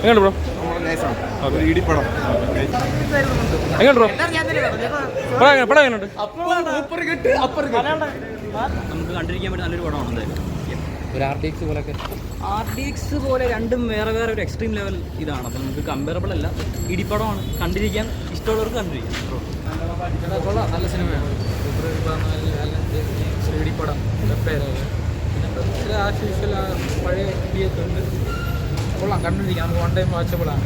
എങ്ങനെയുണ്ട് ബ്രോ? എങ്ങനെയുണ്ട് ബ്രോ? പടം എങ്ങനെയുണ്ട്? നമുക്ക് കണ്ടിരിക്കാൻ പറ്റുന്ന നല്ലൊരു പടമാണ് എന്തായാലും. ഒരു RDX പോലൊക്കെ. RDX പോലെ രണ്ടും വേറെ വേറെ ഒരു എക്സ്ട്രീം ലെവൽ ഇതാണ്. അപ്പം നമുക്ക് കമ്പയറബിൾ അല്ല. ഇടിപ്പടമാണ്, കണ്ടിരിക്കാൻ ഇഷ്ടമുള്ളവർക്ക് കണ്ടിരിക്കാം. കൊള്ളാം, നല്ല സിനിമയാണ്. ഇടിപ്പടം പിന്നെ ആർട്ടിഫിഷ്യൽ പഴയ ഉണ്ട്. കൊള്ളാം, കണ്ടിരിക്കാം. നമുക്ക് 1 ടൈം വാച്ചബിളാണ്.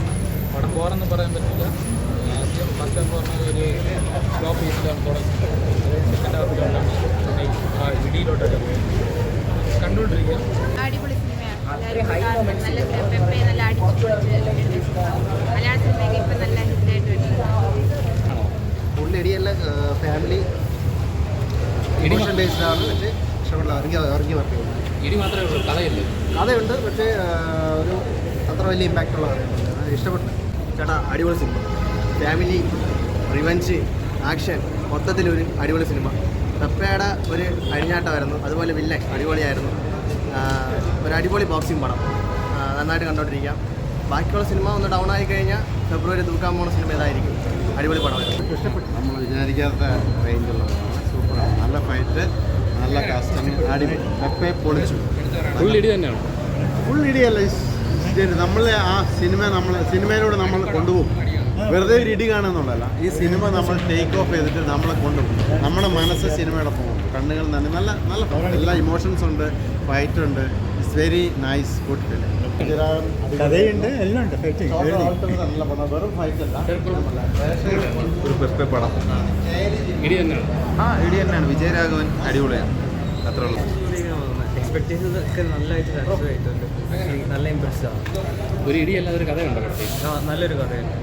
പടം ബോറെന്ന് പറയാൻ പറ്റില്ല. ആദ്യം ഫസ്റ്റ് ഹാഫ് പറഞ്ഞാൽ ഒരു ഫ്ലോപ്പ് ചെയ്തിട്ടാണ് തുടങ്ങി. സെക്കൻഡ് ഹാഫിലോട്ടാണ് ഇടിയിലോട്ടൊക്കെ പോയി കണ്ടുകൊണ്ടിരിക്കുക. അടിപൊളി സിനിമയാണ്. നല്ല പെപ്പെ നല്ല അടിപൊളി മലയാള സിനിമയൊക്കെ ഇപ്പം നല്ല ഹിറ്റായിട്ട് വരുന്നത്. ഫുള്ളിടിയല്ല, ഫാമിലി ഇമോഷൻ ബേസ്ഡ് ആണ്. പക്ഷേ ഇഷ്ടപ്പെടില്ല, ഇറങ്ങി വർക്ക് ചെയ്യുന്നത്. ഇടി മാത്രമേ ഉള്ളൂ, കഥയില്ല. കഥയുണ്ട്, പക്ഷേ ഒരു അത്ര വലിയ ഇമ്പാക്റ്റ് ഉള്ള കഥയുണ്ട്. ഇഷ്ടപ്പെട്ടു ചേട്ടാ. അടിപൊളി സിനിമ, ഫാമിലി, റിവഞ്ച്, ആക്ഷൻ, മൊത്തത്തിലൊരു അടിപൊളി സിനിമ. പെപ്പയുടെ ഒരു അഴിഞ്ഞാട്ടമായിരുന്നു, അതുപോലെ വില്ലൻ അടിപൊളിയായിരുന്നു. ഒരു അടിപൊളി ബോക്സിംഗ് പടം, നന്നായിട്ട് കണ്ടോണ്ടിരിക്കാം. ബാക്കിയുള്ള സിനിമ ഒന്ന് ഡൗൺ ആയി കഴിഞ്ഞാൽ ഫെബ്രുവരി തൂക്കാൻ പോകുന്ന സിനിമ ഇതായിരിക്കും. അടിപൊളി പടമായിരുന്നു, ഇഷ്ടപ്പെട്ടു. നമ്മൾ വിചാരിക്കാത്ത റേഞ്ചുള്ളതാണ്, സൂപ്പറാണ്. നല്ല ഫൈറ്റ്, നല്ല കാസ്റ്റിംഗ്, അടിപൊളി. പെപ്പെ പൊളിച്ചു. ഫുൾ ഇടി തന്നെയാണ്. ഫുൾ ഇടിയല്ല, നമ്മൾ ആ സിനിമയിലൂടെ നമ്മൾ കൊണ്ടുപോകും. വെറുതെ ഒരു ഇടി കാണുന്നുള്ളതല്ല, ഈ സിനിമ നമ്മൾ ടേക്ക് ഓഫ് ചെയ്തിട്ട് നമ്മളെ കൊണ്ടുപോകും. നമ്മുടെ മനസ്സ് സിനിമയോടൊപ്പം പോകും. കണ്ണുകൾ തന്നെ നല്ല നല്ല എല്ലാ ഇമോഷൻസ് ഉണ്ട്, ഫൈറ്റ് ഉണ്ട്. It's very nice, good film. കഥയുണ്ട്, എല്ലാം ഉണ്ട്. നല്ല പടം, വെറും ഫൈറ്റ് അല്ല. ഒരു പെപ്പെ പടം ഇടി തന്നെയാണ്. ഇടി തന്നെയാണ്. വിജയരാഘവൻ അടിപൊളിയാണ്, അത്ര ഉള്ളൂ. എക്സ്പെക്ടേഷൻസ് ഒക്കെ നല്ലതായിട്ട് സാറ്റിസ്ഫൈ ആയിട്ടുണ്ട്. നല്ല ഇമ്പ്രസ്ഡ് ആണ്. ഒരു ഇടിയല്ലാതെ ഒരു കഥയുണ്ടോ? നല്ലൊരു കഥയാണ്.